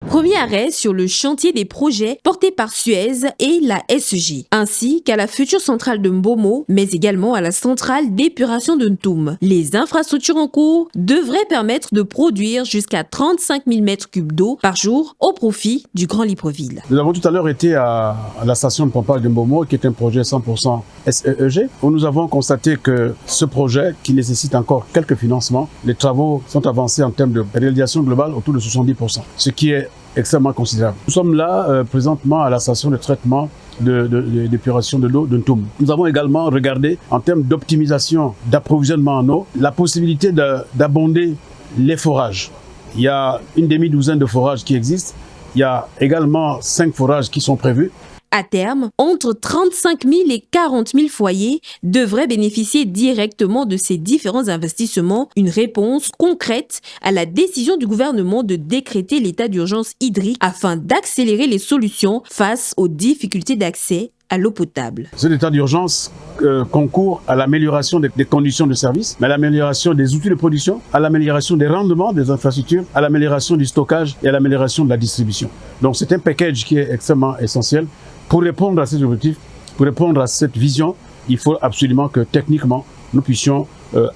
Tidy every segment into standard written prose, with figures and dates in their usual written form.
Premier arrêt sur le chantier des projets portés par Suez et la SEG, ainsi qu'à la future centrale de Mbomo, mais également à la centrale d'épuration de Ntoum. Les infrastructures en cours devraient permettre de produire jusqu'à 35 000 m3 d'eau par jour au profit du Grand Libreville. Nous avons tout à l'heure été à la station de pompage de Mbomo, qui est un projet 100% SEEG, où nous avons constaté que ce projet, qui nécessite encore quelques financements, les travaux sont avancés en termes de réalisation globale autour de 70%, ce qui est extrêmement considérable. Nous sommes là présentement à la station de traitement d'épuration de l'eau de Ntoum. Nous avons également regardé en termes d'optimisation d'approvisionnement en eau, la possibilité d'abonder les forages. Il y a une demi-douzaine de forages qui existent. Il y a également 5 forages qui sont prévus. À terme, entre 35 000 et 40 000 foyers devraient bénéficier directement de ces différents investissements, une réponse concrète à la décision du gouvernement de décréter l'état d'urgence hydrique afin d'accélérer les solutions face aux difficultés d'accès à l'eau potable. Cet état d'urgence concourt à l'amélioration des conditions de service, à l'amélioration des outils de production, à l'amélioration des rendements des infrastructures, à l'amélioration du stockage et à l'amélioration de la distribution. Donc c'est un package qui est extrêmement essentiel. Pour répondre à ces objectifs, pour répondre à cette vision, il faut absolument que techniquement, nous puissions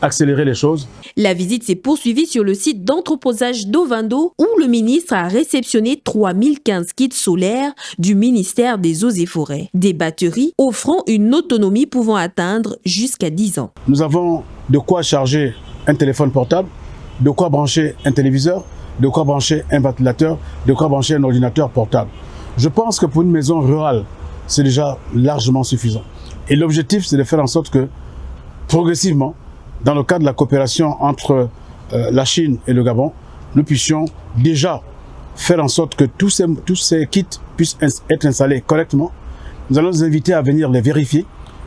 accélérer les choses. La visite s'est poursuivie sur le site d'entreposage d'Ovando où le ministre a réceptionné 3015 kits solaires du ministère des Eaux et Forêts. Des batteries offrant une autonomie pouvant atteindre jusqu'à 10 ans. Nous avons de quoi charger un téléphone portable, de quoi brancher un téléviseur, de quoi brancher un ventilateur, de quoi brancher un ordinateur portable. Je pense que pour une maison rurale, c'est déjà largement suffisant. Et l'objectif, c'est de faire en sorte que, progressivement, dans le cadre de la coopération entre la Chine et le Gabon, nous puissions déjà faire en sorte que tous ces kits puissent être installés correctement. Nous allons les inviter à venir les vérifier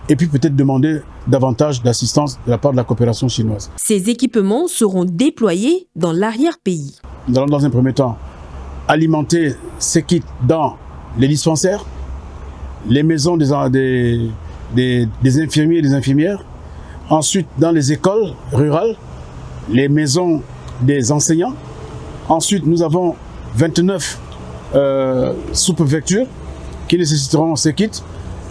et puis peut-être demander davantage d'assistance de la part de la coopération chinoise. Ces équipements seront déployés dans l'arrière-pays. Nous allons dans un premier temps alimenter ces kits dans les dispensaires, les maisons des infirmiers et des infirmières, ensuite dans les écoles rurales, les maisons des enseignants. Ensuite, nous avons 29 sous-préfectures qui nécessiteront ces kits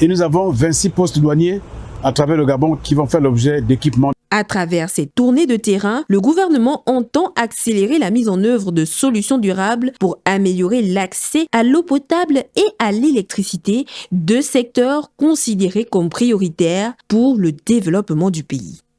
et nous avons 26 postes douaniers à travers le Gabon qui vont faire l'objet d'équipements. À travers ces tournées de terrain, le gouvernement entend accélérer la mise en œuvre de solutions durables pour améliorer l'accès à l'eau potable et à l'électricité, deux secteurs considérés comme prioritaires pour le développement du pays.